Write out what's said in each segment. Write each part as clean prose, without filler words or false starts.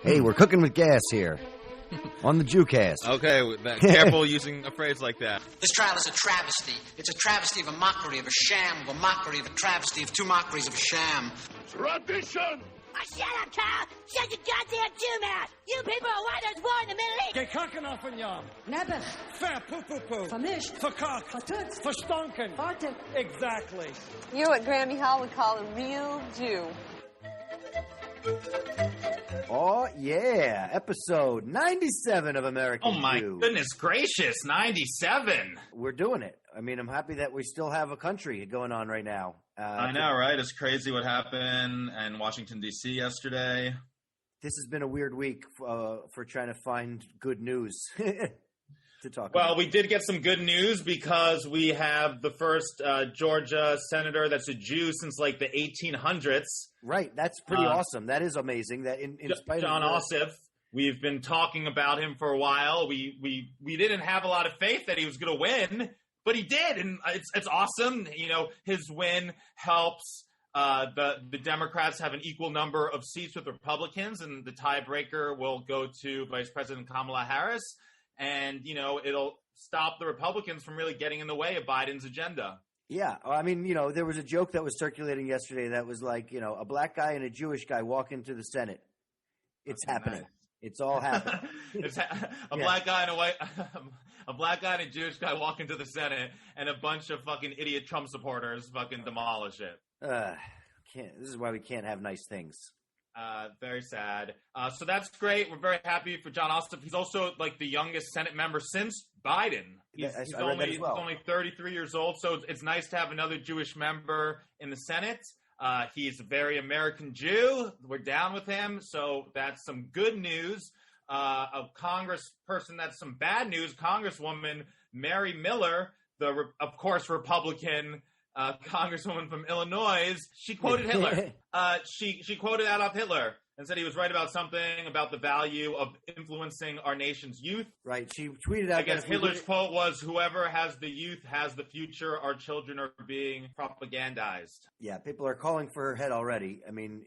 Hey, we're cooking with gas here on the Jewcast. Okay, careful using a phrase like that. This trial is a travesty. It's a travesty of a mockery, of a sham, of a mockery, of a travesty, of two mockeries of a sham. Tradition! Oh, shut up, Carl! Shut your goddamn Jew mouth! You people are why there's war in the Middle East! Gekakken auf ein Jahr. Nebbech. Ver Pupupu. Vermischt. Verkackt. Vertutzt. Verstunken. Farted. Exactly. You're what Grammy Hall would call a real Jew. Oh, yeah. Episode 97 of American Jew. Oh, my goodness gracious. 97. We're doing it. I mean, I'm happy that we still have a country going on right now. I know, right? It's crazy what happened in Washington, D.C. yesterday. This has been a weird week for trying to find good news to talk about. Well, we did get some good news because we have the first Georgia senator that's a Jew since like the 1800s. Right. That's pretty awesome. That is amazing. That in spite Jon of Ossoff. We've been talking about him for a while. We didn't have a lot of faith that he was going to win, but he did, and it's awesome. You know, his win helps the Democrats have an equal number of seats with Republicans, and the tiebreaker will go to Vice President Kamala Harris, and you know it'll stop the Republicans from really getting in the way of Biden's agenda. Yeah, I mean, you know, there was a joke that was circulating yesterday that was like, you know, a black guy and a Jewish guy walk into the Senate. It's happening. Nice. It's all happening. Black guy and a black guy and a Jewish guy walk into the Senate, and a bunch of fucking idiot Trump supporters fucking demolish it. This is why we can't have nice things. Very sad. So that's great. We're very happy for Jon Ossoff. He's also like the youngest Senate member since Biden. He's only 33 years old, so it's nice to have another Jewish member in the Senate. He's a very American Jew. We're down with him, so that's some good news. A congressperson, that's some bad news. Congresswoman Mary Miller, of course Republican congresswoman from Illinois, she quoted Hitler. She quoted Adolf Hitler and said he was right about something about the value of influencing our nation's youth. Right. She tweeted out. I guess Hitler's quote was, "Whoever has the youth has the future. Our children are being propagandized." Yeah, people are calling for her head already. I mean,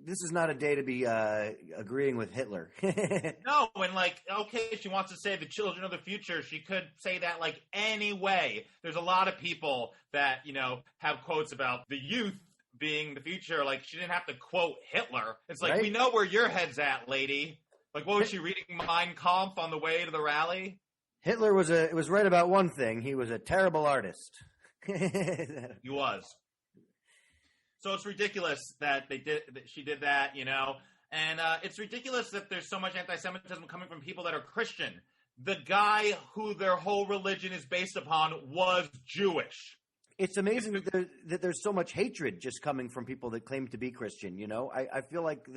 this is not a day to be agreeing with Hitler. No, and like, okay, she wants to say the children of the future. She could say that like any way. There's a lot of people that, you know, have quotes about the youth being the future. Like, she didn't have to quote Hitler. It's like, right? We know where your head's at, lady. Like, what was she reading Mein Kampf on the way to the rally? Hitler was right about one thing. He was a terrible artist. He was. So it's ridiculous that she did that, you know, and it's ridiculous that there's so much anti-Semitism coming from people that are Christian. The guy who their whole religion is based upon was Jewish. It's amazing that there's so much hatred just coming from people that claim to be Christian. You know, I feel like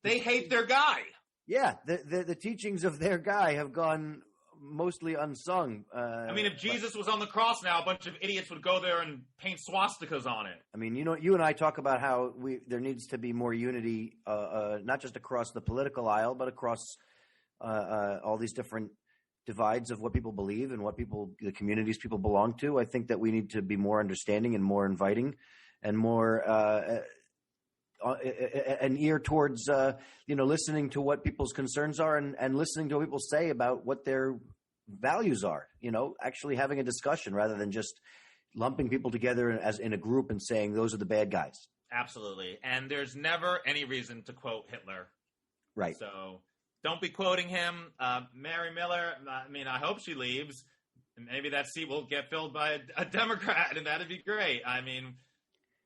they hate their guy. Yeah, the teachings of their guy have gone mostly unsung. I mean, if Jesus was on the cross now, a bunch of idiots would go there and paint swastikas on it. I mean, you know, you and I talk about how there needs to be more unity, not just across the political aisle, but across all these different divides of what people believe and the communities people belong to. I think that we need to be more understanding and more inviting and more an ear towards listening to what people's concerns are and listening to what people say about what their values are. You know, actually having a discussion rather than just lumping people together as in a group and saying those are the bad guys. Absolutely, and there's never any reason to quote Hitler. Right. So don't be quoting him. Mary Miller, I mean, I hope she leaves. Maybe that seat will get filled by a Democrat, and that'd be great. I mean,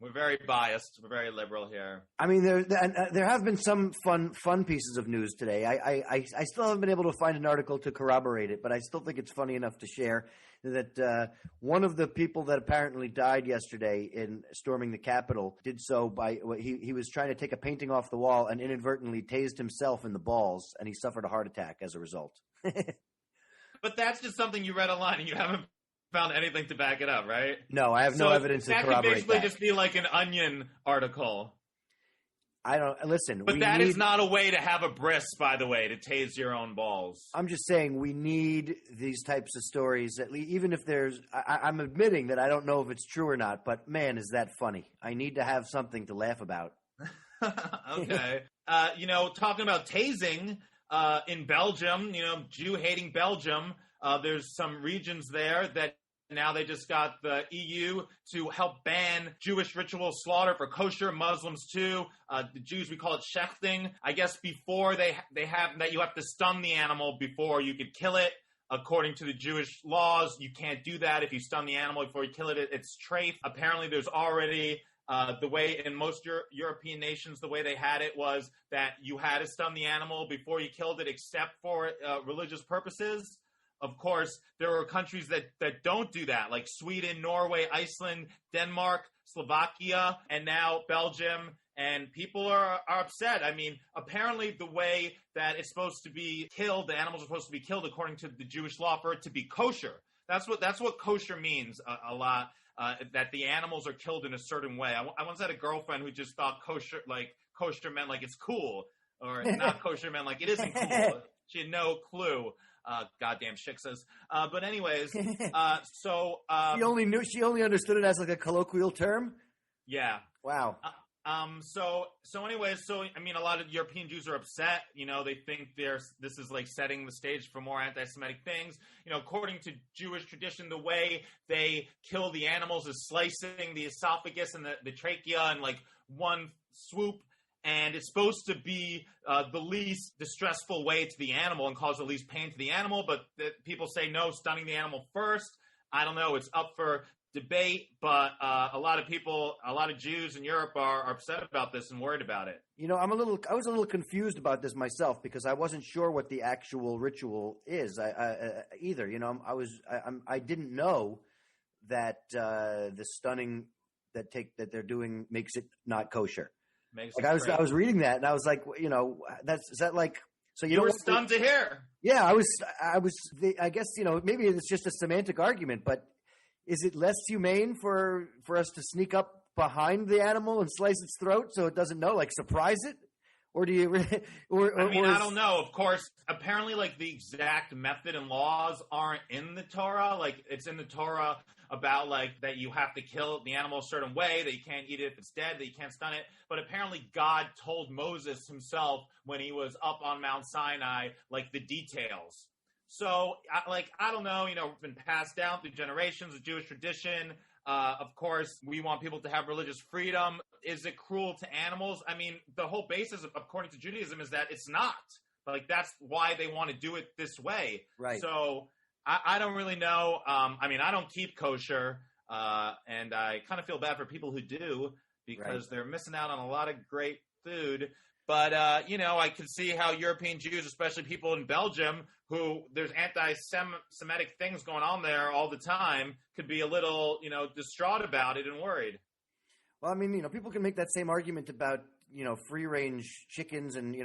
we're very biased. We're very liberal here. I mean, there have been some fun pieces of news today. I still haven't been able to find an article to corroborate it, but I still think it's funny enough to share that one of the people that apparently died yesterday in storming the Capitol did so by he was trying to take a painting off the wall and inadvertently tased himself in the balls, and he suffered a heart attack as a result. But that's just something you read online, and you haven't found anything to back it up, right? No, I have no evidence to corroborate that. That could basically just be like an Onion article. I don't listen. But that is not a way to have a bris, by the way, to tase your own balls. I'm just saying we need these types of stories. Even if there's, I'm admitting that I don't know if it's true or not. But man, is that funny? I need to have something to laugh about. Okay. talking about tasing in Belgium, Jew-hating Belgium, there's some regions there that now they just got the EU to help ban Jewish ritual slaughter for kosher Muslims too. The Jews, we call it shechting. I guess before they have that you have to stun the animal before you could kill it. According to the Jewish laws, you can't do that. If you stun the animal before you kill it, it's treif. Apparently, there's already the way in most European nations, the way they had it was that you had to stun the animal before you killed it, except for religious purposes. Of course, there are countries that don't do that, like Sweden, Norway, Iceland, Denmark, Slovakia, and now Belgium. And people are upset. I mean, apparently the way that it's supposed to be killed, the animals are supposed to be killed according to the Jewish law for it to be kosher. That's what kosher means a lot, that the animals are killed in a certain way. I once had a girlfriend who just thought kosher meant like it's cool, or not kosher meant like it isn't cool. She had no clue. Goddamn shiksas. But anyways, so she only understood it as like a colloquial term. Yeah. Wow. So anyways, I mean, a lot of European Jews are upset. They think this is like setting the stage for more anti-Semitic things. According to Jewish tradition, the way they kill the animals is slicing the esophagus and the trachea in like one swoop. And it's supposed to be the least distressful way to the animal and cause the least pain to the animal. But people say no, stunning the animal first. I don't know. It's up for debate, but a lot of Jews in Europe are upset about this and worried about it. I was a little confused about this myself because I wasn't sure what the actual ritual is either. I didn't know that the stunning that they're doing makes it not kosher. I was reading that and I was like, so you were stunned to hear. Yeah, I guess maybe it's just a semantic argument, but is it less humane for us to sneak up behind the animal and slice its throat so it doesn't know, like surprise it? Or do you? I don't know. Of course, apparently, like the exact method and laws aren't in the Torah. Like it's in the Torah about like that you have to kill the animal a certain way, that you can't eat it if it's dead, that you can't stun it. But apparently, God told Moses himself when he was up on Mount Sinai, like the details. So, I don't know. It's been passed down through generations of Jewish tradition. Of course, we want people to have religious freedom. Is it cruel to animals? I mean, the whole basis, according to Judaism, is that it's not. Like, that's why they want to do it this way. Right. So, I don't really know. I don't keep kosher, and I kind of feel bad for people who do because they're missing out on a lot of great food. But, I can see how European Jews, especially people in Belgium, who there's anti-Semitic things going on there all the time, could be a little, distraught about it and worried. Well, I mean, people can make that same argument about, free-range chickens and,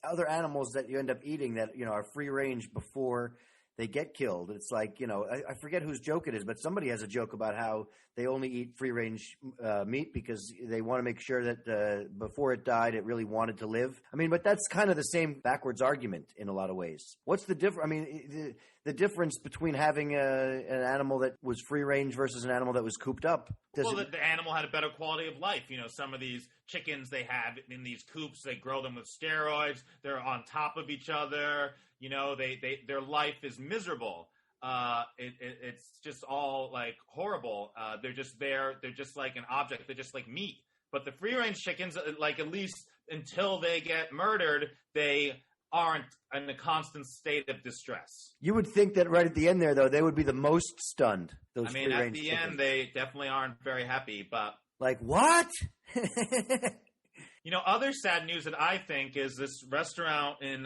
other animals that you end up eating that, are free-range before they get killed. It's like, I forget whose joke it is, but somebody has a joke about how they only eat free-range meat because they want to make sure that before it died, it really wanted to live. I mean, but that's kind of the same backwards argument in a lot of ways. What's the difference? I mean, the difference between having an animal that was free-range versus an animal that was cooped up. The animal had a better quality of life. Some of these chickens they have in these coops, they grow them with steroids. They're on top of each other. Their life is miserable. It's just all like horrible. They're just there. They're just like an object. They're just like meat. But the free range chickens, like at least until they get murdered, they aren't in a constant state of distress. You would think that right at the end there, though, they would be the most stunned. Those at free-range the chickens. end, they definitely aren't very happy. But like what? Other sad news that I think is this restaurant in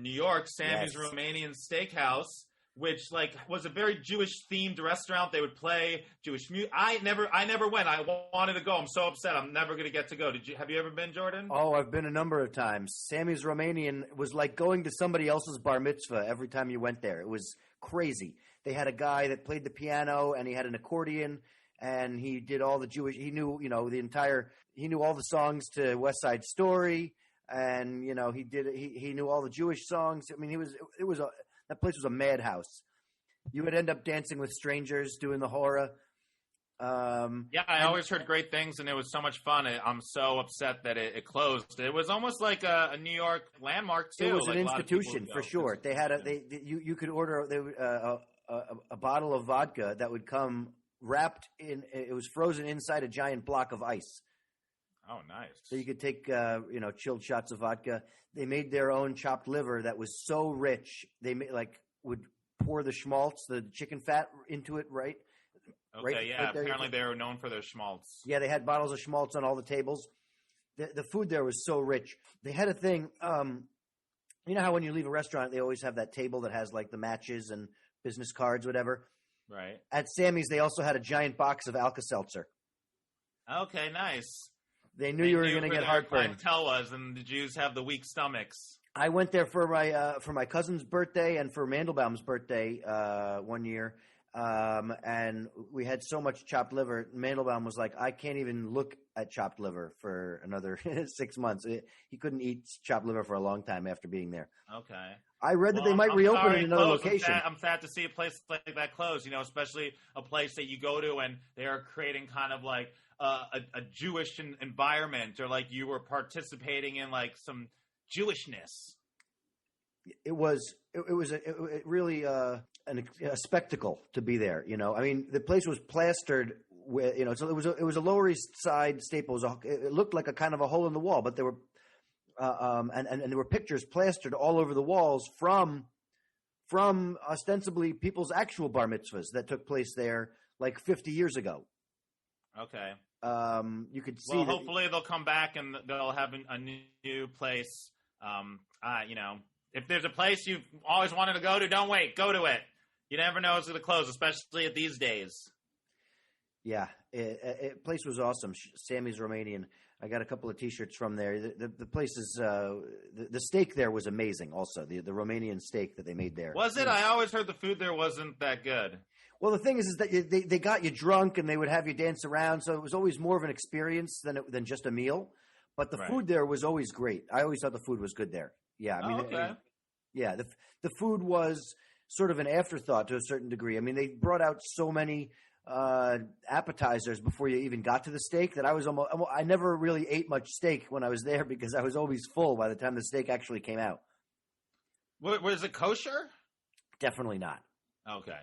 New York, Sammy's Romanian Steakhouse, which was a very Jewish themed restaurant. They would play Jewish music. I never went. I wanted to go. I'm so upset. I'm never going to get to go. Have you ever been, Jordan? Oh, I've been a number of times. Sammy's Romanian was like going to somebody else's bar mitzvah every time you went there. It was crazy. They had a guy that played the piano and he had an accordion and he did all the Jewish. He knew he knew all the songs to West Side Story and he knew all the Jewish songs. I mean, that place was a madhouse. You would end up dancing with strangers, doing the hora. I always heard great things, and it was so much fun. I'm so upset that it closed. It was almost like a New York landmark too. It was like an institution for sure. They had you could order a bottle of vodka that would come wrapped in. It was frozen inside a giant block of ice. Oh, nice. So you could take chilled shots of vodka. They made their own chopped liver that was so rich. They would pour the schmaltz, the chicken fat, into it. Right. Okay, right apparently they were known for their schmaltz. Yeah, they had bottles of schmaltz on all the tables. The food there was so rich. They had a thing, you know how when you leave a restaurant, they always have that table that has like the matches and business cards, whatever? Right. At Sammy's, they also had a giant box of Alka-Seltzer. Okay, nice. They knew you were going to get heartburn. Clientele was, and the Jews have the weak stomachs. I went there for my cousin's birthday and for Mandelbaum's birthday one year. And we had so much chopped liver. Mandelbaum was like, I can't even look at chopped liver for another 6 months. He couldn't eat chopped liver for a long time after being there. Okay. I read that they might reopen in another location. I'm sad to see a place like that close, especially a place that you go to and they are creating kind of like a Jewish environment, or like you were participating in like some Jewishness. It was really a spectacle to be there. I mean, the place was plastered with, so it was a Lower East Side staple. It looked like a kind of a hole in the wall, but there were and there were pictures plastered all over the walls from ostensibly people's actual bar mitzvahs that took place there like 50 years ago. Okay. You could see. Well, hopefully they'll come back and they'll have a new place. If there's a place you've always wanted to go to, don't wait. Go to it. You never know it's going to close, especially at these days. Yeah, place was awesome. Sammy's Romanian. I got a couple of T-shirts from there. The place is the steak there was amazing. Also, the Romanian steak that they made there. Was it? I always heard the food there wasn't that good. Well, the thing is that they got you drunk and they would have you dance around, so it was always more of an experience than just a meal. But the food there was always great. I always thought the food was good there. Yeah, I mean, okay. The food was sort of an afterthought to a certain degree. I mean, they brought out so many appetizers before you even got to the steak that I never really ate much steak when I was there because I was always full by the time the steak actually came out. Was it kosher? Definitely not. Okay.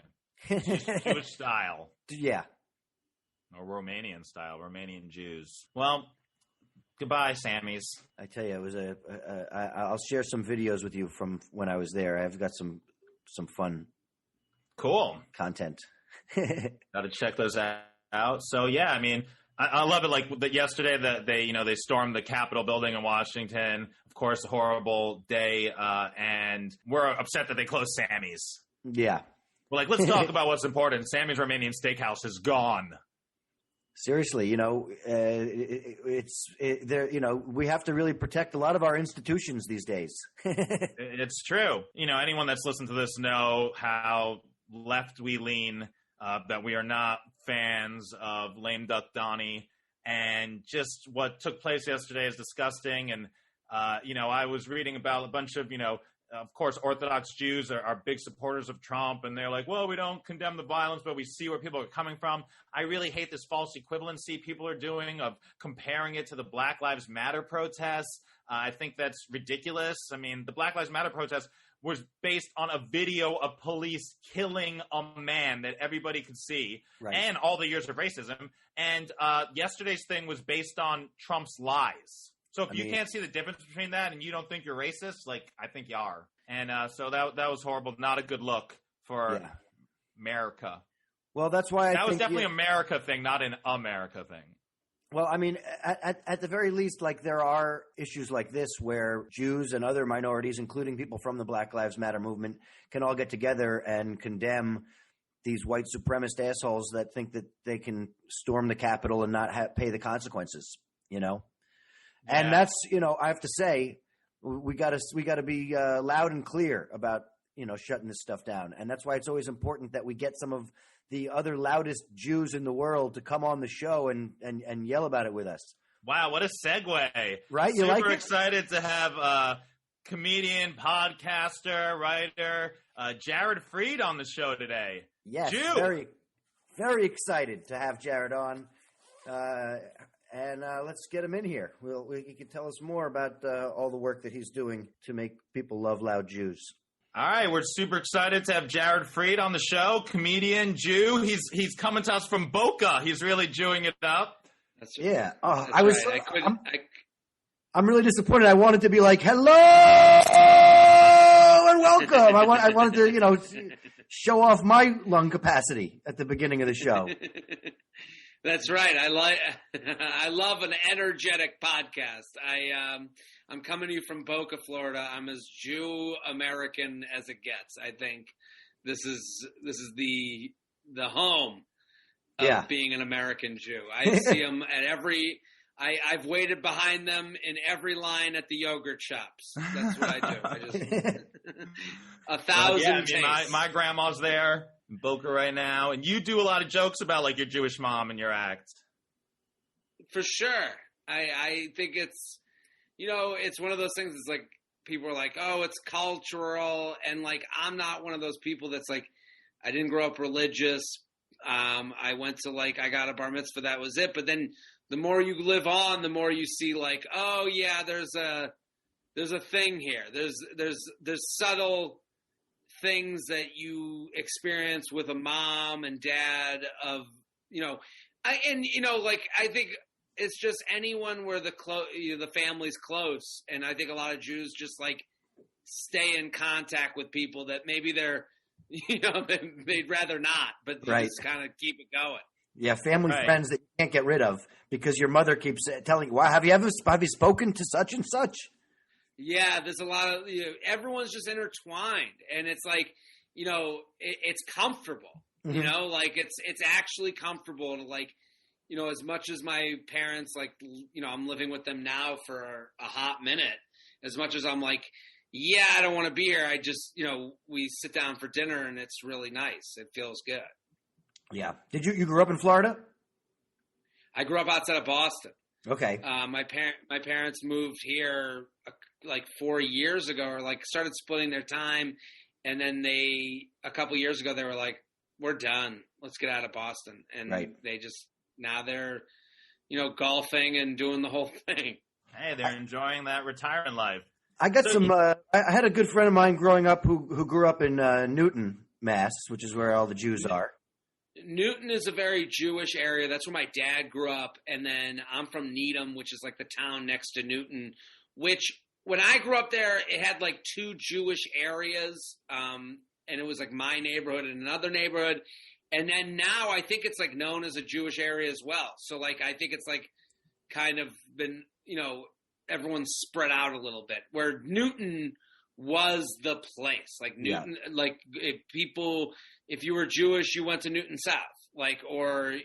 Jewish style. Yeah. Or Romanian style, Romanian Jews. Well, goodbye, Sammy's. I tell you, it was I'll share some videos with you from when I was there. I've got some fun, cool content. Got to check those out. So yeah, I mean, I love it. Like yesterday, that they stormed the Capitol building in Washington. Of course, a horrible day, and we're upset that they closed Sammy's. Yeah, we're like, let's talk about what's important. Sammy's Romanian Steakhouse is gone. Seriously, we have to really protect a lot of our institutions these days. It's true. Anyone that's listened to this know how left we lean, that we are not fans of lame duck Donnie, and just what took place yesterday is disgusting. And, I was reading about a bunch of, of course, Orthodox Jews are big supporters of Trump, and they're like, well, we don't condemn the violence, but we see where people are coming from. I really hate this false equivalency people are doing of comparing it to the Black Lives Matter protests. I think that's ridiculous. I mean, the Black Lives Matter protest was based on a video of police killing a man that everybody could see, right, and all the years of racism. And yesterday's thing was based on Trump's lies. So if you can't see the difference between that and you don't think you're racist, like, I think you are. And so that was horrible. Not a good look for America. Well, that's why that was definitely an America thing, not an America thing. Well, I mean, at the very least, like, there are issues like this where Jews and other minorities, including people from the Black Lives Matter movement, can all get together and condemn these white supremacist assholes that think that they can storm the Capitol and not pay the consequences, Yeah. And that's, I have to say, we got to be loud and clear about, shutting this stuff down. And that's why it's always important that we get some of the other loudest Jews in the world to come on the show and yell about it with us. Wow, what a segue. Right? You Super excited to have comedian, podcaster, writer, Jared Freid on the show today. Yes, Jew. very Very excited to have Jared on. And let's get him in here. He can tell us more about all the work that he's doing to make people love loud Jews. All right, we're super excited to have Jared Freid on the show, comedian, Jew. He's coming to us from Boca. He's really Jewing it up. That's right. Yeah. That's right. I'm really disappointed. I wanted to be like, hello and welcome. I wanted to, show off my lung capacity at the beginning of the show. That's right. I love an energetic podcast. I'm coming to you from Boca, Florida. I'm as Jew American as it gets. I think this is the home of being an American Jew. I see them at every. I've waited behind them in every line at the yogurt shops. That's what I do. I just 1,000 tastes. My grandma's there in Boca right now, and you do a lot of jokes about like your Jewish mom in your act. For sure. I think it's, it's one of those things. It's like people are like, oh, it's cultural, and like I'm not one of those people that's like, I didn't grow up religious. I went to I got a bar mitzvah, that was it. But then the more you live on, the more you see like, oh yeah, there's a thing here. There's subtle things that you experience with a mom and dad of, I think it's just anyone where the family's close. And I think a lot of Jews just like stay in contact with people that maybe they're, they'd rather not, but they just kind of keep it going. Yeah, family friends that you can't get rid of because your mother keeps telling you, "Wow, have you spoken to such and such?" Yeah, there's a lot of everyone's just intertwined, and it's like it's comfortable. Mm-hmm. It's actually comfortable to as much as my parents I'm living with them now for a hot minute. As much as I'm like, yeah, I don't want to be here. I just we sit down for dinner and it's really nice. It feels good. Yeah. Did you grew up in Florida? I grew up outside of Boston. Okay. My parents moved here 4 years ago, or started splitting their time, and then a couple years ago they were like, "We're done. Let's get out of Boston." And they just now they're golfing and doing the whole thing. Hey, they're enjoying that retirement life. I got I had a good friend of mine growing up who grew up in Newton, Mass, which is where all the Jews are. Newton is a very Jewish area. That's where my dad grew up. And then I'm from Needham, which is the town next to Newton, which when I grew up there, it had 2 Jewish areas. And it was my neighborhood and another neighborhood. And then now I think it's known as a Jewish area as well. So I think it's kind of been, everyone's spread out a little bit, where Newton was the place. Newton, if you were Jewish, you went to Newton South, or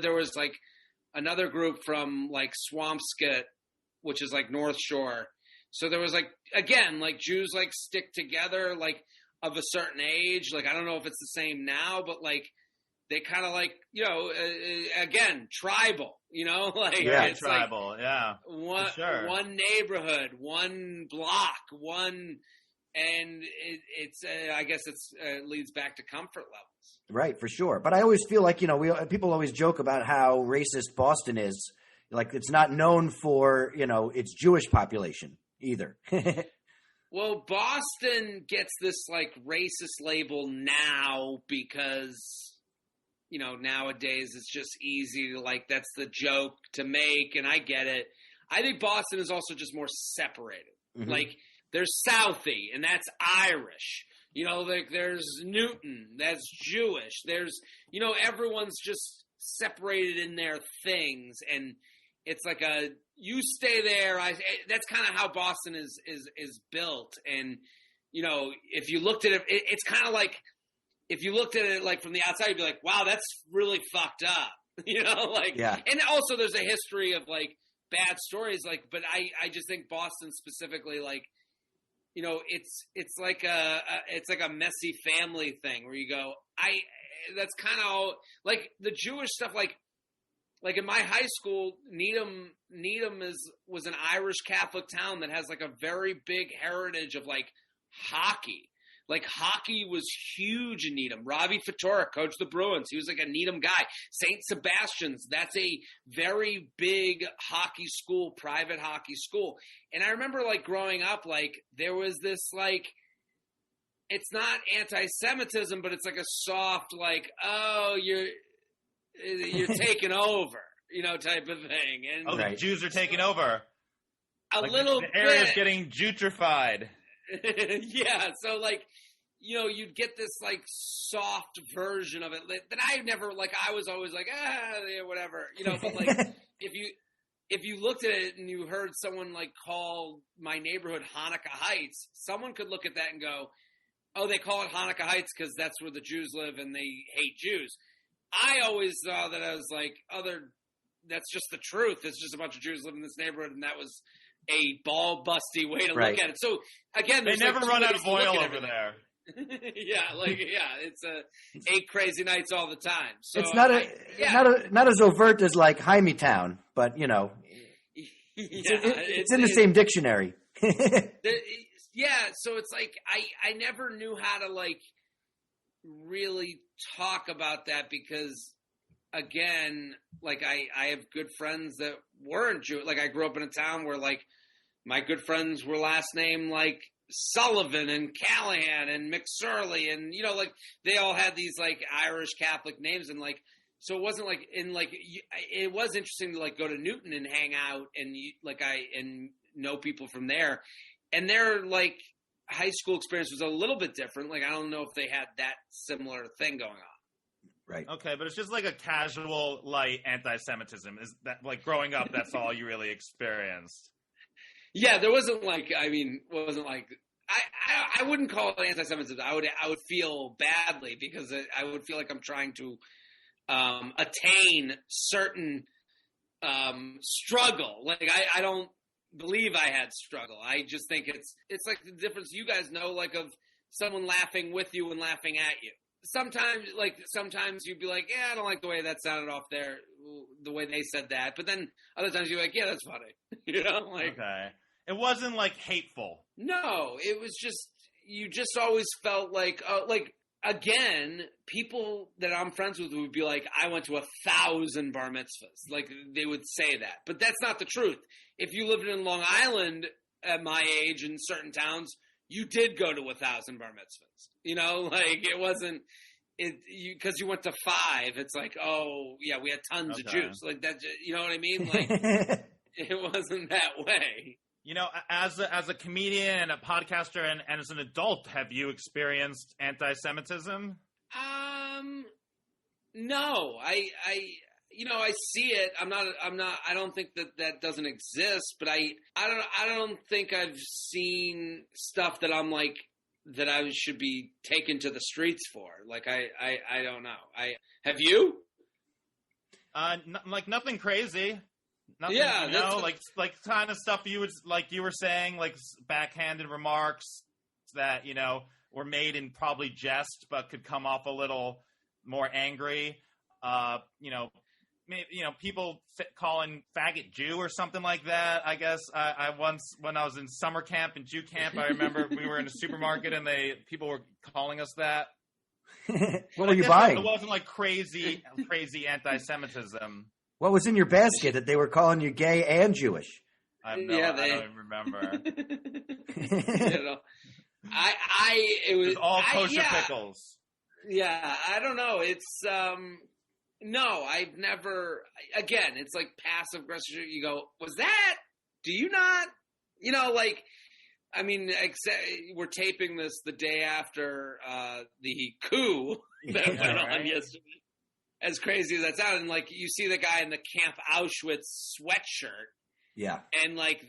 there was another group from Swampscott, which is North Shore. So there was again, Jews stick together, of a certain age. I don't know if it's the same now, but they kind of again, tribal, it's tribal. Yeah. One neighborhood, one block, and it's I guess it leads back to comfort levels. Right, for sure. But I always feel like, people always joke about how racist Boston is. It's not known for, its Jewish population either. Well, Boston gets this racist label now because, nowadays it's just easy to that's the joke to make. And I get it. I think Boston is also just more separated. Mm-hmm. There's Southie, and that's Irish. There's Newton, that's Jewish. There's, everyone's just separated in their things, and it's you stay there. That's kind of how Boston is built. And if you looked at it, it's kind of if you looked at it from the outside, you'd be like, "Wow, that's really fucked up." Yeah. And also, there's a history of bad stories. But I just think Boston specifically, it's like a messy family thing where you go, that's kind of the Jewish stuff. In my high school, Needham was an Irish Catholic town that has a very big heritage of hockey. Like hockey was huge in Needham. Robbie Fedoruk coached the Bruins. He was like a Needham guy. St. Sebastian's, that's a very big hockey school, private hockey school. And I remember like growing up, like there was this like, it's not anti-Semitism, but it's like a soft like, oh, you're taking over, type of thing. And the Jews are taking over. A little bit. The area's getting Jewified. Yeah, so like, you'd get this like soft version of it that I never like. I was always like, yeah, whatever, But like, if you looked at it and you heard someone like call my neighborhood Hanukkah Heights, someone could look at that and go, oh, they call it Hanukkah Heights because that's where the Jews live and they hate Jews. I always saw that as like that's just the truth. It's just a bunch of Jews live in this neighborhood, and that was a ball-busty way to look at it. So, again, they never run out of oil over there. It's 8 crazy nights all the time. So it's not as overt as like Hymietown, but it's in the same dictionary. So it's like I never knew how to like really talk about that because, again, like I have good friends that weren't Jewish. Like I grew up in a town where like my good friends were last name like Sullivan and Callahan and McSorley and like they all had these like Irish Catholic names and like so it wasn't like it was interesting to like go to Newton and hang out and and know people from there, and their like high school experience was a little bit different. Like I don't know if they had that similar thing going on. Right. Okay, but it's just like a casual light anti-Semitism. Is that like growing up? That's all you really experienced. Yeah, there wasn't like I wouldn't call it anti-Semitism. I would feel badly because I would feel like I'm trying to attain certain struggle. Like I don't believe I had struggle. I just think it's like the difference you guys know, like of someone laughing with you and laughing at you. Sometimes you'd be like, yeah, I don't like the way that sounded off there, the way they said that. But then other times you're like, yeah, that's funny. Okay. It wasn't like hateful. No, it was just, you just always felt like again, people that I'm friends with would be like, I went to 1,000 bar mitzvahs. Like they would say that, but that's not the truth. If you lived in Long Island at my age in certain towns, you did go to 1,000 bar mitzvahs. Like it wasn't because you went to 5. It's like, oh yeah, we had tons of Jews. Like that. You know what I mean? Like it wasn't that way. As a comedian and a podcaster and as an adult, have you experienced anti-Semitism? No, I see it. I don't think that doesn't exist, but I don't think I've seen stuff that I'm like, that I should be taken to the streets for. Like, I don't know. Have you? Like nothing crazy. Nothing, yeah, like kind of stuff you were saying, like backhanded remarks that, were made in probably jest, but could come off a little more angry. People calling faggot Jew or something like that. I guess I once, when I was in summer camp and Jew camp, I remember we were in a supermarket and people were calling us that. What were you buying? It wasn't like crazy anti-Semitism. What was in your basket that they were calling you gay and Jewish? I don't even remember. It was all kosher pickles. Yeah, I don't know. It's no, I've never. Again, it's like passive aggressive. You go, was that? Do you not? We're taping this the day after the coup that went on yesterday. As crazy as that sounded, and like you see the guy in the Camp Auschwitz sweatshirt. Yeah. And like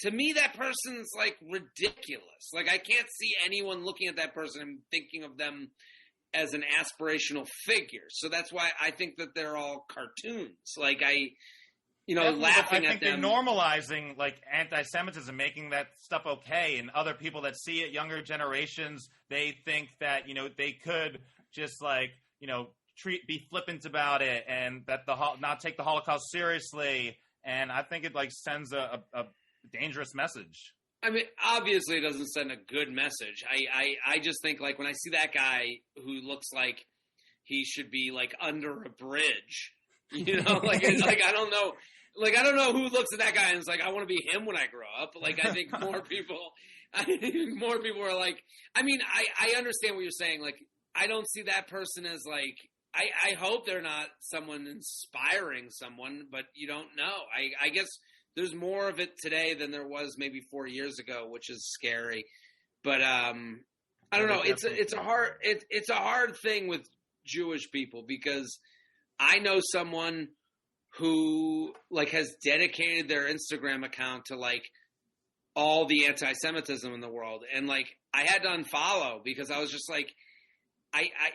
to me, that person's like ridiculous. Like I can't see anyone looking at that person and thinking of them as an aspirational figure. So that's why I think that they're all cartoons. Like laughing at them. I think they're normalizing like anti-Semitism, making that stuff okay. And other people that see it, younger generations, they think that, they could just like, be flippant about it and that not take the Holocaust seriously. And I think it like sends a dangerous message. I mean, obviously it doesn't send a good message. I just think, like, when I see that guy who looks like he should be, like, under a bridge, you know, like I don't know. Like, I don't know who looks at that guy and is like, I want to be him when I grow up. Like, I think more people are like, I mean, I understand what you're saying. Like, I don't see that person as like, I hope they're not someone inspiring someone, but you don't know. I guess there's more of it today than there was maybe 4 years ago, which is scary. But I don't know. It's a hard thing with Jewish people, because I know someone who, like, has dedicated their Instagram account to, like, all the anti-Semitism in the world. And, like, I had to unfollow because I was just like,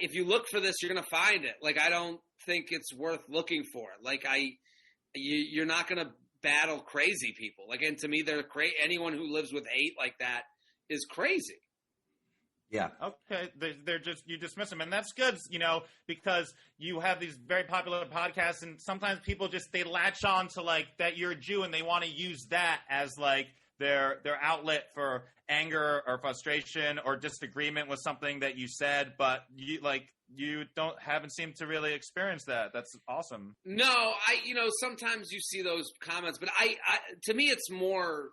if you look for this, you're going to find it. Like, I don't think it's worth looking for. Like, you're not going to battle crazy people. Like, and to me, they're anyone who lives with hate like that is crazy. Yeah. Okay. They're just, you dismiss them, and that's good, you know, because you have these very popular podcasts, and sometimes people just, they latch on to, like, that you're a Jew, and they want to use that as, like, their outlet for anger or frustration or disagreement with something that you said, but you haven't seemed to really experience that. That's awesome. No, sometimes you see those comments, but to me, it's more,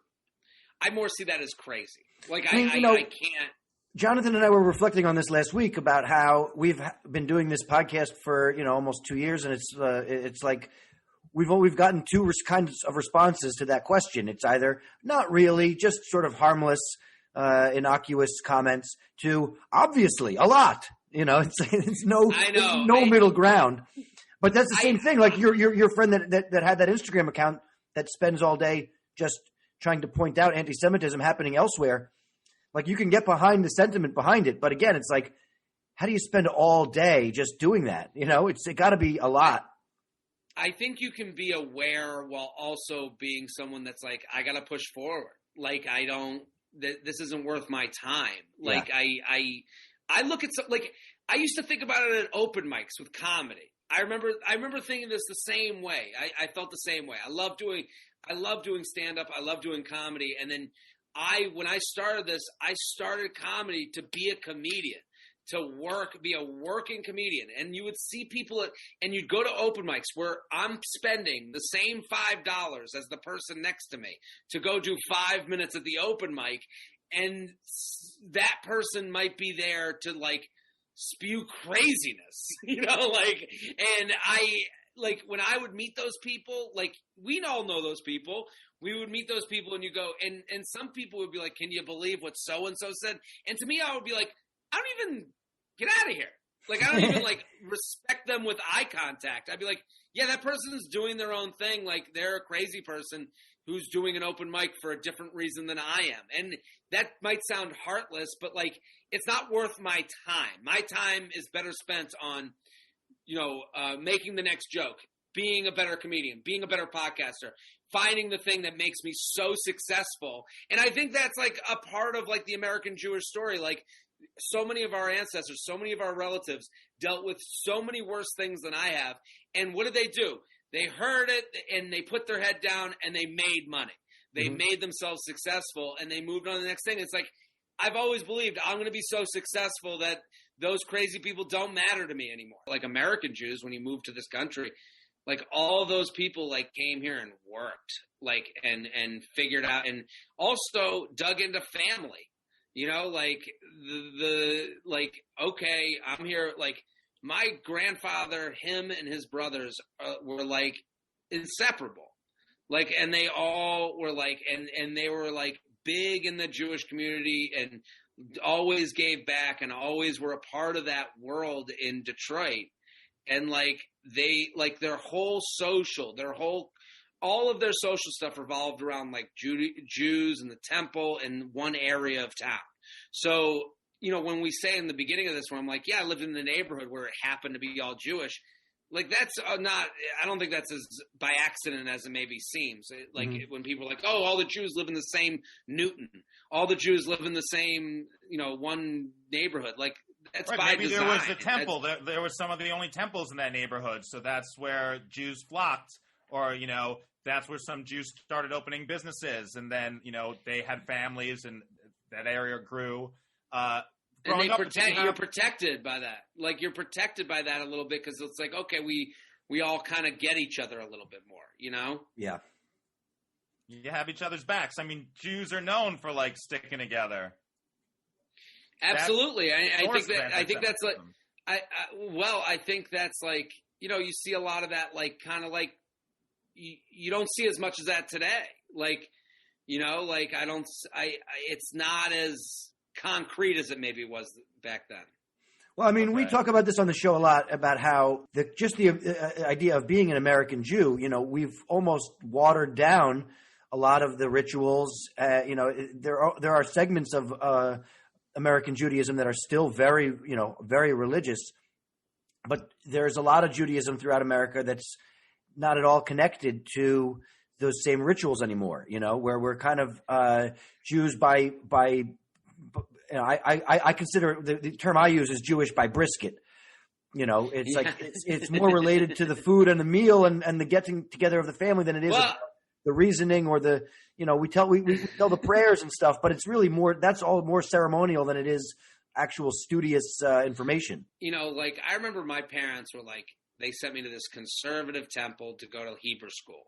I more see that as crazy. Like, I can't. Jonathan and I were reflecting on this last week about how we've been doing this podcast for, almost 2 years. And it's like, we've gotten two kinds of responses to that question. It's either not really, just sort of harmless, innocuous comments, to obviously a lot. It's no middle ground. But that's the same thing. Like your friend that had that Instagram account that spends all day just trying to point out anti-Semitism happening elsewhere. Like, you can get behind the sentiment behind it, but again, it's like, how do you spend all day just doing that? It got to be a lot. I think you can be aware while also being someone that's like, I got to push forward. Like, this isn't worth my time. Like, yeah. I look at like, I used to think about it at open mics with comedy. I remember thinking this the same way. I felt the same way. I love doing stand-up. I love doing comedy. And then when I started this, I started comedy to be a comedian, be a working comedian. And you would see people and you'd go to open mics where I'm spending the same $5 as the person next to me to go do 5 minutes at the open mic. And that person might be there to, like, spew craziness, and when I would meet those people, like, we all know those people. We would meet those people and you go, and some people would be like, can you believe what so-and-so said? And to me, I would be like, I don't even get out of here. Like, I don't even like respect them with eye contact. I'd be like, yeah, that person's doing their own thing. Like, they're a crazy person who's doing an open mic for a different reason than I am. And that might sound heartless, but, like, it's not worth my time. My time is better spent on, making the next joke, being a better comedian, being a better podcaster, finding the thing that makes me so successful. And I think that's, like, a part of, like, the American Jewish story. Like, so many of our ancestors, so many of our relatives dealt with so many worse things than I have. And what did they do? They heard it and they put their head down and they made money. They made themselves successful and they moved on to the next thing. It's like, I've always believed I'm going to be so successful that those crazy people don't matter to me anymore. Like, American Jews, when you move to this country, like, all those people, like, came here and worked, like, and figured out, and also dug into family, like, like, okay, I'm here. Like, my grandfather, him and his brothers were, like, inseparable. Like, and they all were, like, and they were, like, big in the Jewish community and always gave back and always were a part of that world in Detroit. And, like, they, like, all of their social stuff revolved around, like, Jews and the temple in one area of town. So, when we say in the beginning of this, where I'm like, yeah, I lived in the neighborhood where it happened to be all Jewish, like, that's I don't think that's as by accident as it maybe seems. When people are like, oh, all the Jews live in the same Newton, all the Jews live in the same, one neighborhood. Like, that's right, by maybe design. There was the temple. There was some of the only temples in that neighborhood, so that's where Jews flocked. Or, that's where some Jews started opening businesses, and then they had families, and that area grew. And you're protected by that. Like, you're protected by that a little bit because it's like, okay, we all kind of get each other a little bit more, Yeah. You have each other's backs. I mean, Jews are known for like sticking together. Absolutely. I think that's like, I think that's like, you see a lot of that, like, kind of like, you don't see as much as that today. Like, it's not as concrete as it maybe was back then. Well, I mean, we talk about this on the show a lot about how the idea of being an American Jew, we've almost watered down a lot of the rituals. There are segments of American Judaism that are still very, very religious, but there's a lot of Judaism throughout America that's not at all connected to those same rituals anymore. Where we're kind of Jews by. I consider the term I use is Jewish by brisket. It's like it's more related to the food and the meal and the getting together of the family than it is the reasoning or the we tell the prayers and stuff. But it's really more, that's all more ceremonial than it is actual studious information. Like, I remember my parents were like, they sent me to this conservative temple to go to Hebrew school.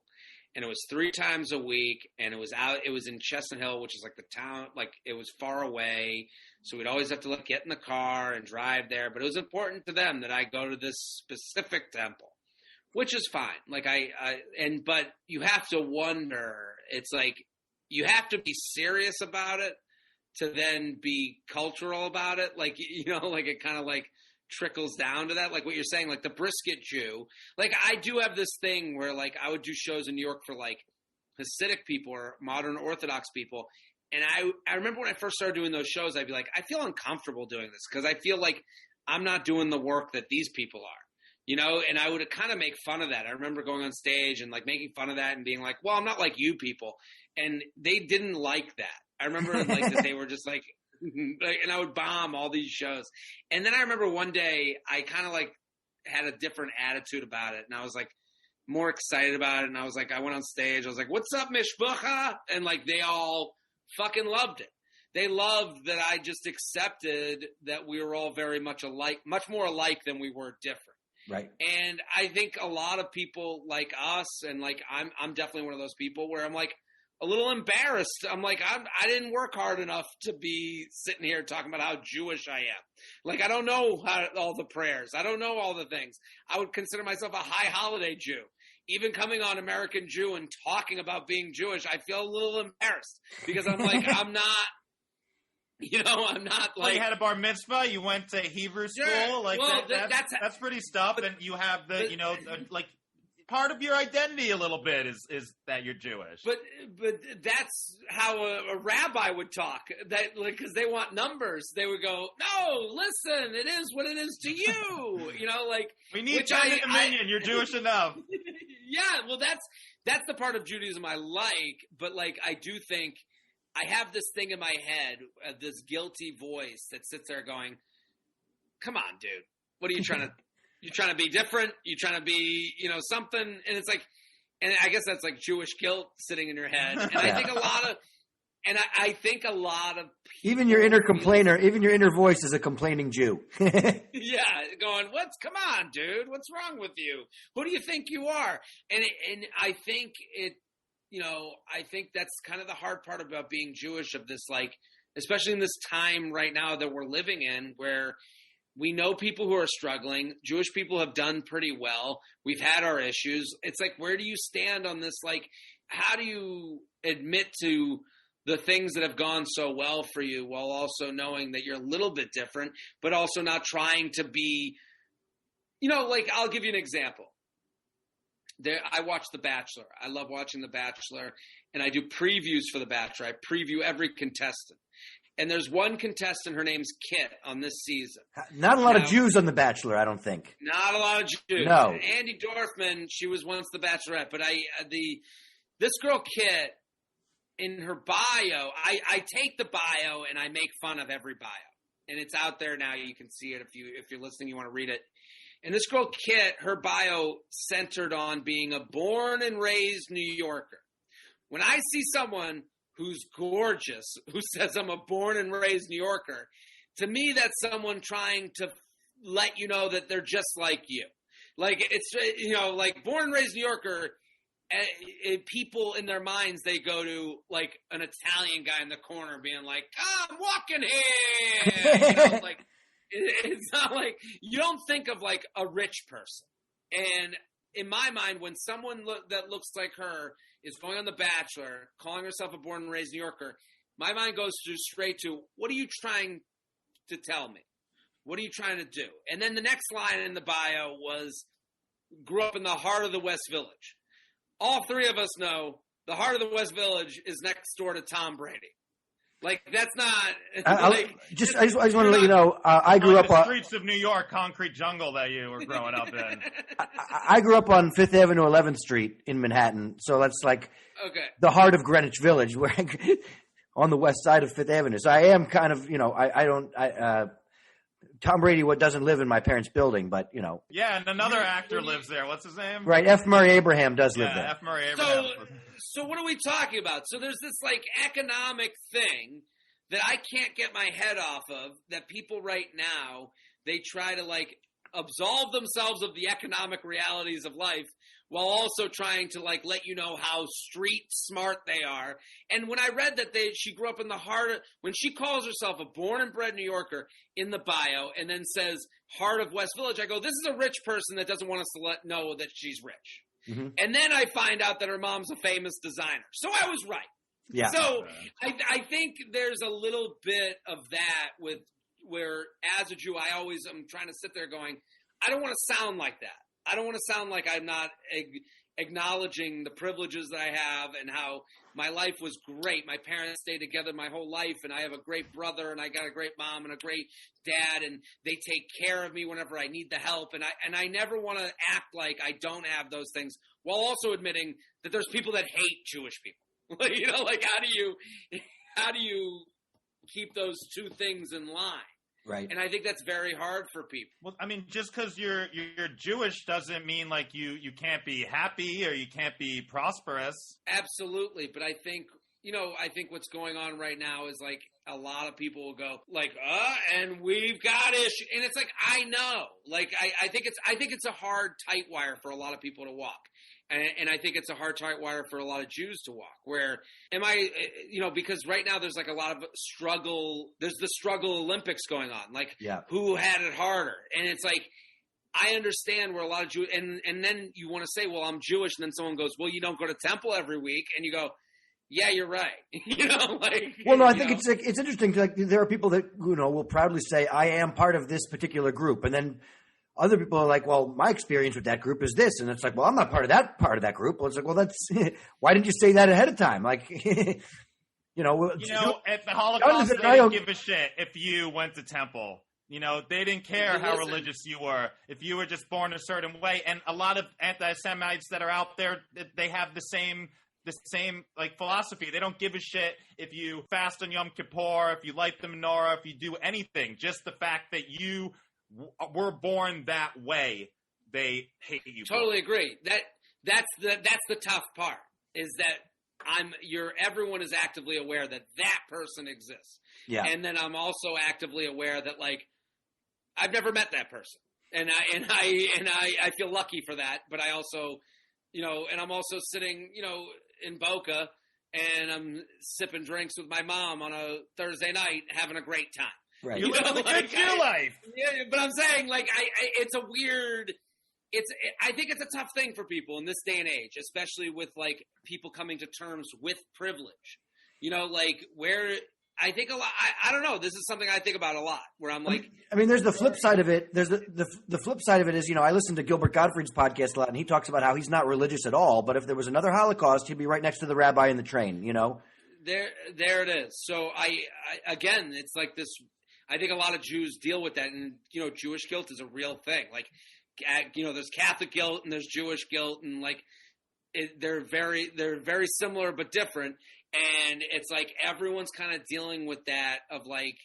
And it was 3 times a week, and it was in Chestnut Hill, which is like the town, like it was far away. So we'd always have to like get in the car and drive there. But it was important to them that I go to this specific temple, which is fine. Like but you have to wonder, it's like, you have to be serious about it to then be cultural about it. Like, like it kind of like trickles down to that, like what you're saying, like the brisket Jew. Like, I do have this thing where like I would do shows in New York for like Hasidic people or modern Orthodox people, and I remember when I first started doing those shows, I'd be like, I feel uncomfortable doing this because I feel like I'm not doing the work that these people are, and I would kind of make fun of that. I remember going on stage and like making fun of that and being like, well, I'm not like you people, and they didn't like that. I remember like that they were just like, and I would bomb all these shows. And then I remember one day I kind of like had a different attitude about it. And I was like more excited about it. And I was like, I went on stage. I was like, what's up, Mishbucha? And like, they all fucking loved it. They loved that I just accepted that we were all very much alike, much more alike than we were different. Right. And I think a lot of people like us, and like, I'm definitely one of those people where I'm like, a little embarrassed. I'm like, I didn't work hard enough to be sitting here talking about how Jewish I am. Like, I don't know all the prayers. I don't know all the things. I would consider myself a high holiday Jew. Even coming on American Jew and talking about being Jewish, I feel a little embarrassed because I'm like, I'm not, I'm not like. Well, you had a bar mitzvah. You went to Hebrew school. Sure. Like, well, that's pretty stuff. And you have like. Part of your identity a little bit is that you're Jewish. But that's how a rabbi would talk. That like, because they want numbers. They would go, no, listen, it is what it is to you. Like, we need China dominion. You're Jewish enough. Yeah, well, that's the part of Judaism I like. But like, I do think I have this thing in my head, this guilty voice that sits there going, "Come on, dude, what are you trying to?" You're trying to be different. You're trying to be, something. And it's like, and I guess that's like Jewish guilt sitting in your head. And I think I think a lot of people, even your inner complainer, even your inner voice is a complaining Jew. Yeah. Going, come on, dude, what's wrong with you? Who do you think you are? And I think I think that's kind of the hard part about being Jewish, of this, like, especially in this time right now that we're living in, where we know people who are struggling. Jewish people have done pretty well. We've had our issues. It's like, where do you stand on this? Like, how do you admit to the things that have gone so well for you while also knowing that you're a little bit different, but also not trying to be, like, I'll give you an example. I watch The Bachelor. I love watching The Bachelor, and I do previews for The Bachelor. I preview every contestant. And there's one contestant, her name's Kit, on this season. Not a lot of Jews on The Bachelor, I don't think. Not a lot of Jews. No. Andy Dorfman, she was once the Bachelorette. But this girl, Kit, in her bio, I take the bio and I make fun of every bio. And it's out there now. You can see it if you're listening, you want to read it. And this girl, Kit, her bio centered on being a born and raised New Yorker. When I see someone who's gorgeous, who says I'm a born and raised New Yorker, to me, that's someone trying to let you know that they're just like you. Like, it's, like born and raised New Yorker, people in their minds, they go to like an Italian guy in the corner being like, I'm walking here. Like, it's not like, you don't think of like a rich person. And in my mind, when someone that looks like her is going on The Bachelor, calling herself a born and raised New Yorker, my mind goes straight to, what are you trying to tell me? What are you trying to do? And then the next line in the bio was, grew up in the heart of the West Village. All three of us know the heart of the West Village is next door to Tom Brady. Like, that's not. I just want to let you know, I grew up on the streets of New York, concrete jungle that you were growing up in. I grew up on 5th Avenue, 11th Street in Manhattan, so that's like the heart of Greenwich Village, where on the west side of 5th Avenue. So I am kind of, Tom Brady doesn't live in my parents' building, but, Yeah, and another actor lives there. What's his name? Right, F. Murray Abraham does live there. F. Murray Abraham. So what are we talking about? So there's this, like, economic thing that I can't get my head off of, that people right now, they try to, like, absolve themselves of the economic realities of life while also trying to, like, let you know how street smart they are. And when I read that she grew up in the heart of, when she calls herself a born and bred New Yorker in the bio and then says heart of West Village, I go, this is a rich person that doesn't want us to know that she's rich. Mm-hmm. And then I find out that her mom's a famous designer. So I was right. Yeah. So I think there's a little bit of that with where as a Jew, I'm trying to sit there going, I don't want to sound like that. I don't want to sound like I'm not acknowledging the privileges that I have and how my life was great. My parents stayed together my whole life, and I have a great brother, and I got a great mom and a great dad, and they take care of me whenever I need the help. And I never want to act like I don't have those things, while also admitting that there's people that hate Jewish people. Like how do you keep those two things in line? Right. And I think that's very hard for people. Well, I mean, just because you're Jewish doesn't mean like you can't be happy or you can't be prosperous. Absolutely. But I think what's going on right now is like a lot of people will go like, and we've got issues. And it's like, I know, like, I think it's a hard tight wire for a lot of people to walk. And I think it's a hard tight wire for a lot of Jews to walk. Where because right now there's like a lot of struggle. There's the struggle Olympics going on. Like, who had it harder? And it's like, I understand where a lot of Jews, and then you want to say, well, I'm Jewish. And then someone goes, well, you don't go to temple every week. And you go, yeah, you're right. Well, no, I think it's interesting. Like, there are people that, will proudly say, I am part of this particular group. And then other people are like, well, my experience with that group is this. And it's like, well, I'm not part of that group. Well, it's like, well, that's why didn't you say that ahead of time? Like, at the Holocaust, they didn't give a shit if you went to temple. They didn't care how religious you were. If you were just born a certain way. And a lot of anti-Semites that are out there, they have the same like philosophy. They don't give a shit if you fast on Yom Kippur, if you light the menorah, if you do anything. Just the fact that you were born that way, they hate you. Totally agree. That's the tough part, is that everyone is actively aware that person exists. Yeah. And then I'm also actively aware that, like, I've never met that person. And I feel lucky for that, but I also, and I'm also sitting, in Boca, and I'm sipping drinks with my mom on a Thursday night, having a great time. Right. You're living the good Jew life. Yeah, but I'm saying, like, it's a weird. I think it's a tough thing for people in this day and age, especially with like people coming to terms with privilege. Like where I think a lot. I don't know. This is something I think about a lot. Where I'm like, I mean, there's the flip side of it. There's the flip side of it is, I listen to Gilbert Gottfried's podcast a lot, and he talks about how he's not religious at all. But if there was another Holocaust, he'd be right next to the rabbi in the train. There it is. So I again, it's like this. I think a lot of Jews deal with that, and Jewish guilt is a real thing. Like, there's Catholic guilt and there's Jewish guilt, and like they're very similar but different. And it's like everyone's kind of dealing with that of like,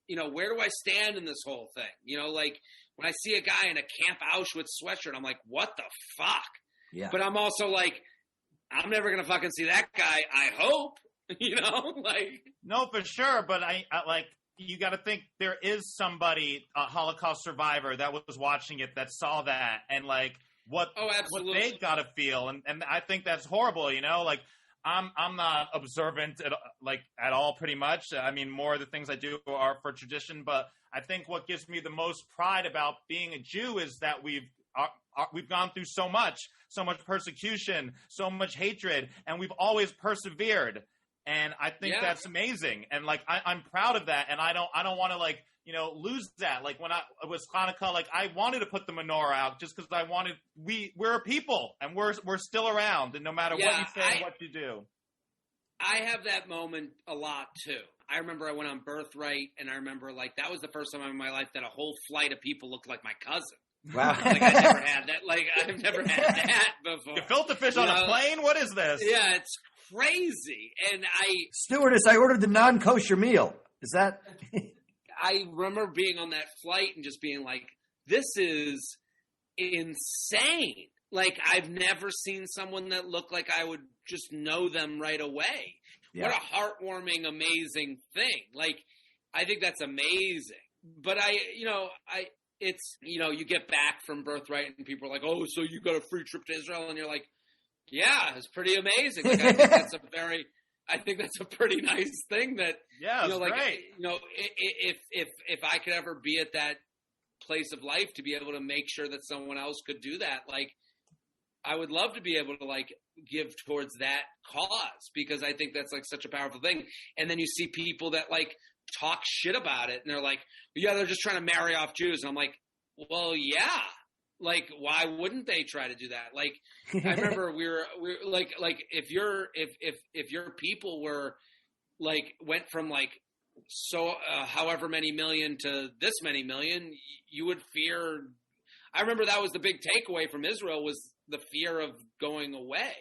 where do I stand in this whole thing? Like when I see a guy in a Camp Auschwitz sweatshirt, I'm like, what the fuck? Yeah. But I'm also like, I'm never going to fucking see that guy. I hope, like. No, for sure. But I like, you got to think there is somebody, a Holocaust survivor that was watching it that saw that and like what they got to feel. And I think that's horrible, like I'm not observant at all pretty much. I mean, more of the things I do are for tradition, but I think what gives me the most pride about being a Jew is that we've gone through so much persecution, so much hatred, and we've always persevered. And I think that's amazing. And like, I'm proud of that. And I don't want to like, lose that. Like when it was Hanukkah, like I wanted to put the menorah out just because we're a people and we're still around. And no matter what you say and what you do. I have that moment a lot too. I remember I went on Birthright and I remember like, that was the first time in my life that a whole flight of people looked like my cousin. Wow. Like I never had that. Like I've never had that before. You filter fish on a plane? What is this? Yeah, it's crazy. And Stewardess, I ordered the non-kosher meal. Is that? I remember being on that flight and just being like, this is insane. Like I've never seen someone that looked like I would just know them right away. Yeah. What a heartwarming, amazing thing. Like, I think that's amazing. But it's, you get back from Birthright and people are like, oh, so you got a free trip to Israel? And you're like, yeah, it's pretty amazing. Like, I think that's a pretty nice thing that, great. If I could ever be at that place of life to be able to make sure that someone else could do that, like, I would love to be able to like give towards that cause because I think that's like such a powerful thing. And then you see people that like talk shit about it and they're like, yeah, they're just trying to marry off Jews. And I'm like, well, yeah, like, why wouldn't they try to do that? Like, I remember we were like if your people were like, went from like, however many million to this many million, you would fear. I remember that was the big takeaway from Israel was the fear of going away,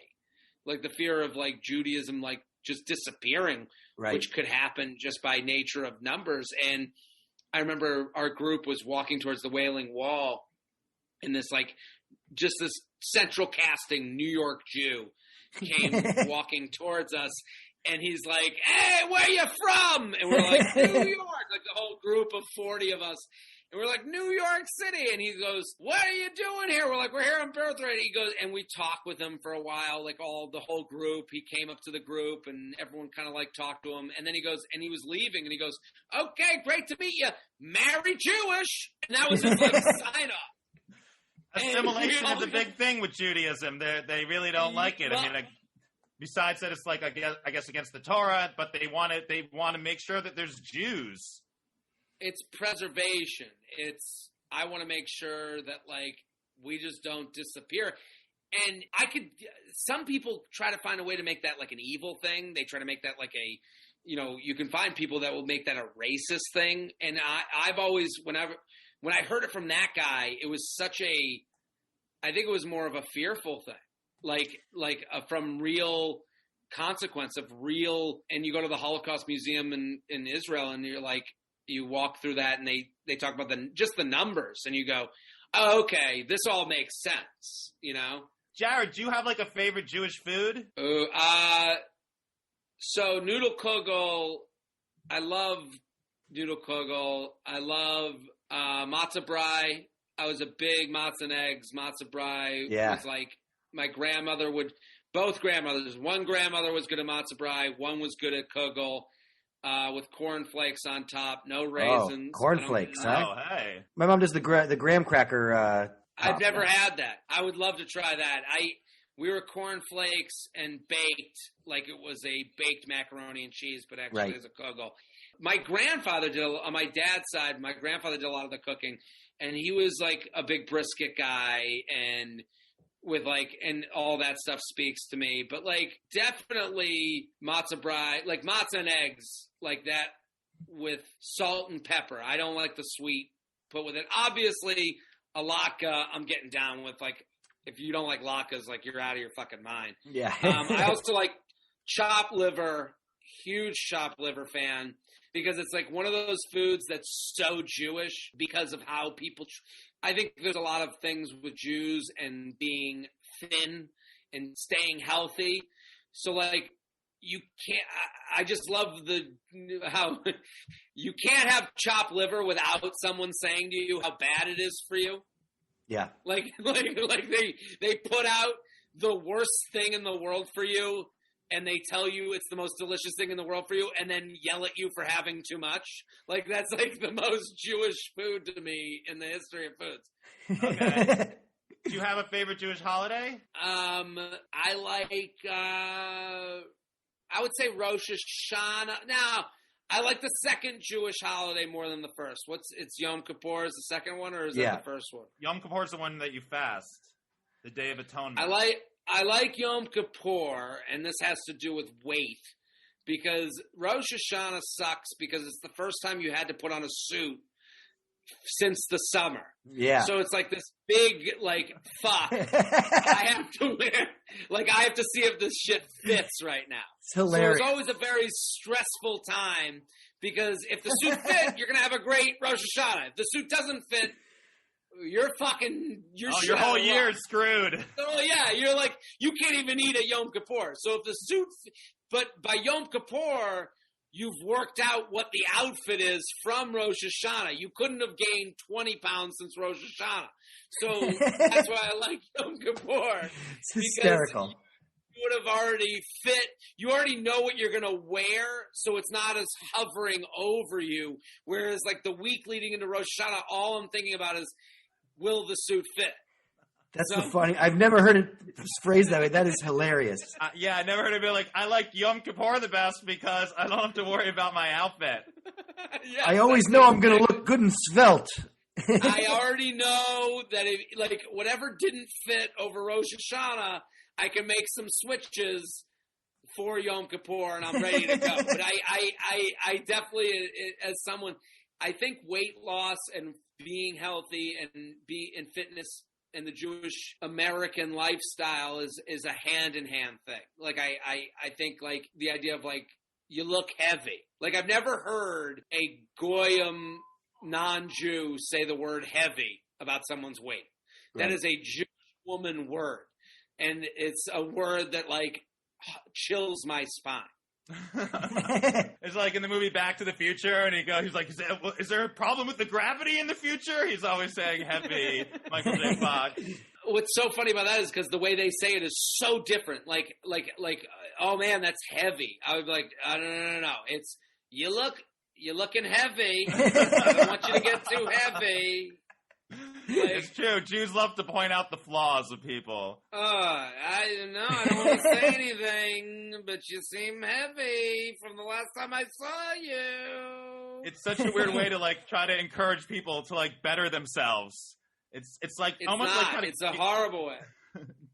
like the fear of like Judaism, like just disappearing, right, which could happen just by nature of numbers. And I remember our group was walking towards the Wailing Wall and this like, just this central casting New York Jew came walking towards us. And he's like, hey, where you from? And we're like, New York, like the whole group of 40 of us. And we're like, New York City. And he goes, what are you doing here? We're like, we're here on Birthright. He goes, and we talked with him for a while, like the whole group. He came up to the group and everyone kind of like talked to him. And then he goes, and he was leaving and he goes, okay, great to meet you. Marry Jewish. And that was his like sign off. Assimilation is a big thing with Judaism. They really don't like it. I mean, like, besides that, it's like, I guess against the Torah, but they want to make sure that there's Jews. It's preservation. I want to make sure that like we just don't disappear. And some people try to find a way to make that like an evil thing. They try to make that like you can find people that will make that a racist thing. And I've always, when I heard it from that guy, it was I think it was more of a fearful thing. Like from real consequence of real, and you go to the Holocaust Museum in Israel and you're like, you walk through that and they talk about just the numbers and you go, oh, okay, this all makes sense, Jared, do you have like a favorite Jewish food? So noodle kugel, I love noodle kugel. I love matzah brai. I was a big matzah and eggs. Matzah brai was like, my grandmother both grandmothers, one grandmother was good at matzah brai, one was good at kugel, with cornflakes on top, no raisins. Oh, cornflakes, huh? Oh, hey. My mom does the graham cracker. I've never had that. I would love to try that. We were cornflakes and baked, like it was a baked macaroni and cheese, but actually it was a kugel. My grandfather did, on my dad's side, my grandfather did a lot of the cooking, and he was like a big brisket guy and with like, and all that stuff speaks to me, but like definitely matzah brai, like matzah and eggs, like that with salt and pepper. I don't like the sweet put with it. Obviously a latke I'm getting down with. Like if you don't like latkes, like you're out of your fucking mind. Yeah. I also like chopped liver huge chopped liver fan because it's like one of those foods that's so Jewish because of how people. I think there's a lot of things with Jews and being thin and staying healthy. So like you can't. I just love how you can't have chopped liver without someone saying to you how bad it is for you. Yeah, like they put out the worst thing in the world for you, and they tell you it's the most delicious thing in the world for you, and then yell at you for having too much. Like that's like the most Jewish food to me in the history of foods. Okay. Do you have a favorite Jewish holiday? I like. I would say Rosh Hashanah. Now, I like the second Jewish holiday more than the first. It's Yom Kippur is the second one, or is that the first one? Yom Kippur is the one that you fast, the Day of Atonement. I like Yom Kippur, and this has to do with weight, because Rosh Hashanah sucks because it's the first time you had to put on a suit since the summer. Yeah. So it's like this big, like, fuck. I have to wear, like, I have to see if this shit fits right now. It's hilarious. So it's always a very stressful time because if the suit fits, you're going to have a great Rosh Hashanah. If the suit doesn't fit, you're your whole year is screwed. So yeah, you're like, you can't even eat at Yom Kippur. So if the suit, but by Yom Kippur, you've worked out what the outfit is from Rosh Hashanah. You couldn't have gained 20 pounds since Rosh Hashanah. So that's why I like Yom Kippur. It's hysterical. You would have already fit. You already know what you're going to wear, so it's not as hovering over you. Whereas like the week leading into Rosh Hashanah, all I'm thinking about is, will the suit fit? That's the funny. I've never heard it phrased that way. That is hilarious. Yeah, I never heard it be like, I like Yom Kippur the best because I don't have to worry about my outfit. Yeah, I always know I'm going to look good and svelte. I already know that if, whatever didn't fit over Rosh Hashanah, I can make some switches for Yom Kippur and I'm ready to go. But I definitely, as someone, I think weight loss and being healthy and in fitness and the Jewish American lifestyle is a hand-in-hand thing. Like, I think, like, the idea of, like, you look heavy. Like, I've never heard a Goyim non-Jew say the word heavy about someone's weight. Right. That is a Jewish woman word. And it's a word that, like, chills my spine. It's like in the movie Back to the Future, and he's like, is there a problem with the gravity in the future? He's always saying heavy, Michael J. Fox. What's so funny about that is because the way they say it is so different. Like, oh man, that's heavy. I would be like, no. It's you're looking heavy. I don't want you to get too heavy. Like, it's true. Jews love to point out the flaws of people. I don't want to say anything, but you seem heavy from the last time I saw you. It's such a weird way to like try to encourage people to like better themselves. It's like it's almost not. like it's a horrible way.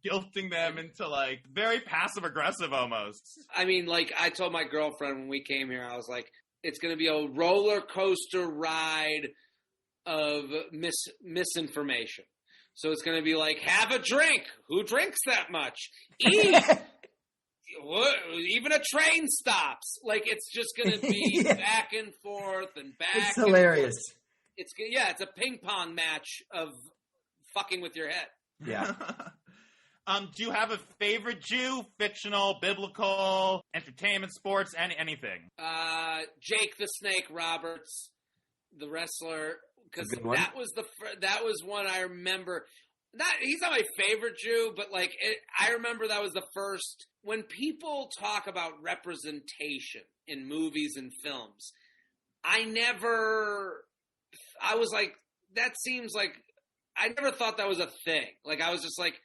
Guilting them into like very passive aggressive almost. I mean, like I told my girlfriend when we came here, I was like, it's going to be a roller coaster ride of misinformation. So it's going to be like, have a drink. Who drinks that much? Eat. Even a train stops. Like, it's just going to be back and forth and back. It's hilarious. It's a ping pong match of fucking with your head. Yeah. Do you have a favorite Jew? Fictional, biblical, entertainment, sports, anything? Jake the Snake Roberts, the wrestler. Because that was one I remember. He's not my favorite Jew, but like I remember that was the first when people talk about representation in movies and films. I was like, that seems like I never thought that was a thing. Like I was just like,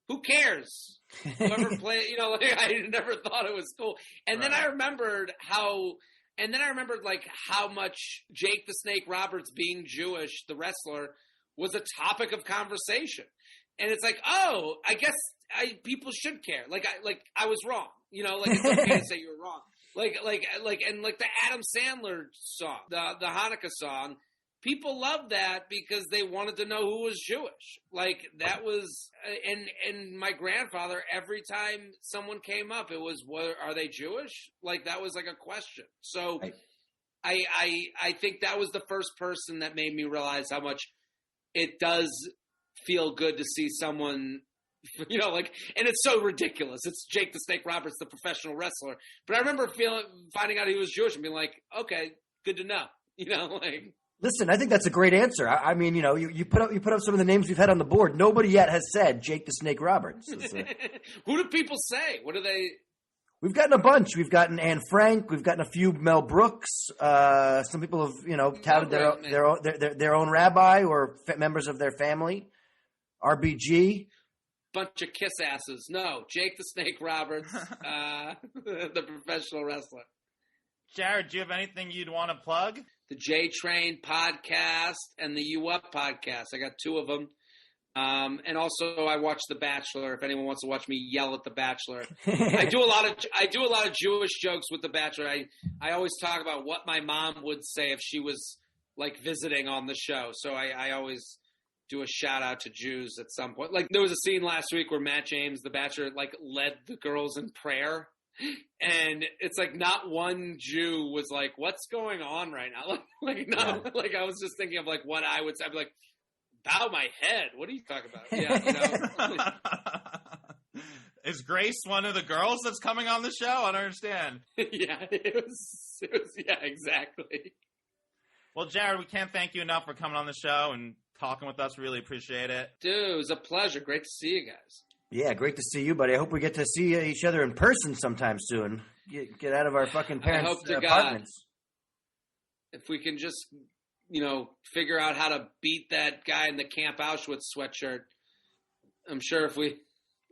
who cares? Whoever played, like I never thought it was cool. And then I remembered like how much Jake the Snake Roberts being Jewish, the wrestler, was a topic of conversation. And it's like, oh, I guess people should care. Like I was wrong. Like it's okay to say you're wrong. Like the Adam Sandler song, the Hanukkah song, people loved that because they wanted to know who was Jewish. Like that was, and my grandfather, every time someone came up, it was, are they Jewish? Like that was like a question. So I think that was the first person that made me realize how much it does feel good to see someone, like, and it's so ridiculous. It's Jake the Snake Roberts, the professional wrestler. But I remember finding out he was Jewish and being like, okay, good to know. Like. Listen, I think that's a great answer. I mean, you put up some of the names we've had on the board. Nobody yet has said Jake the Snake Roberts. Who do people say? What do they? We've gotten a bunch. We've gotten Anne Frank. We've gotten a few Mel Brooks. Some people have, touted their own rabbi or members of their family. RBG. Bunch of kiss asses. No, Jake the Snake Roberts, the professional wrestler. Jared, do you have anything you'd want to plug? The J Train podcast and the U Up podcast. I got 2 of them. And also I watch The Bachelor. If anyone wants to watch me yell at The Bachelor, I do a lot of Jewish jokes with The Bachelor. I always talk about what my mom would say if she was like visiting on the show. So I always do a shout out to Jews at some point. Like there was a scene last week where Matt James, The Bachelor, like led the girls in prayer. And it's like not one Jew was like, what's going on right now? Like I was just thinking of like what I would say. I'd be like, bow my head. What are you talking about? Yeah. Is Grace one of the girls that's coming on the show? I don't understand. Yeah, it was yeah, exactly. Well, Jared, we can't thank you enough for coming on the show and talking with us. Really appreciate it. Dude, it was a pleasure. Great to see you guys. Yeah, great to see you, buddy. I hope we get to see each other in person sometime soon. Get out of our fucking parents' apartments. God, if we can just, figure out how to beat that guy in the Camp Auschwitz sweatshirt, I'm sure if we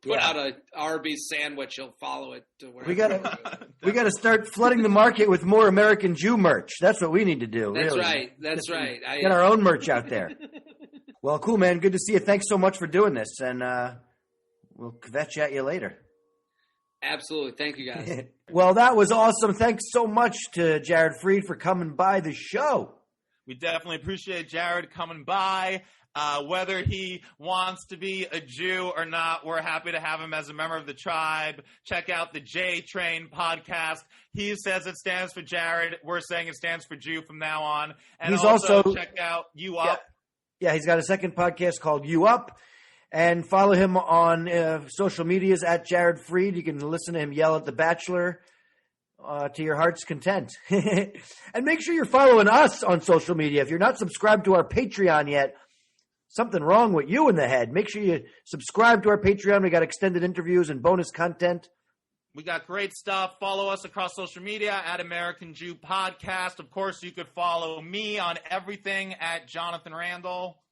put out a Arby's sandwich, he'll follow it to where we gotta start flooding the market with more American Jew merch. That's what we need to do. That's really. Right. That's right. Get our own merch out there. Well, cool, man. Good to see you. Thanks so much for doing this, and we'll kvetch at you later. Absolutely. Thank you, guys. Well, that was awesome. Thanks so much to Jared Freid for coming by the show. We definitely appreciate Jared coming by. Whether he wants to be a Jew or not, we're happy to have him as a member of the tribe. Check out the J Train podcast. He says it stands for Jared. We're saying it stands for Jew from now on. And he's also check out You Up. Yeah, he's got a second podcast called You Up. And follow him on social medias at Jared Freid. You can listen to him yell at The Bachelor to your heart's content. And make sure you're following us on social media. If you're not subscribed to our Patreon yet, something wrong with you in the head. Make sure you subscribe to our Patreon. We got extended interviews and bonus content. We got great stuff. Follow us across social media at American Jew Podcast. Of course, you could follow me on everything at Jonathan Randall.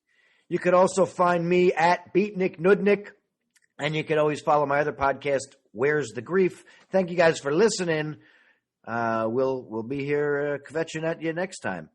You could also find me at Beatnik Nudnik, and you could always follow my other podcast, Where's the Grief? Thank you guys for listening. We'll be here kvetching at you next time.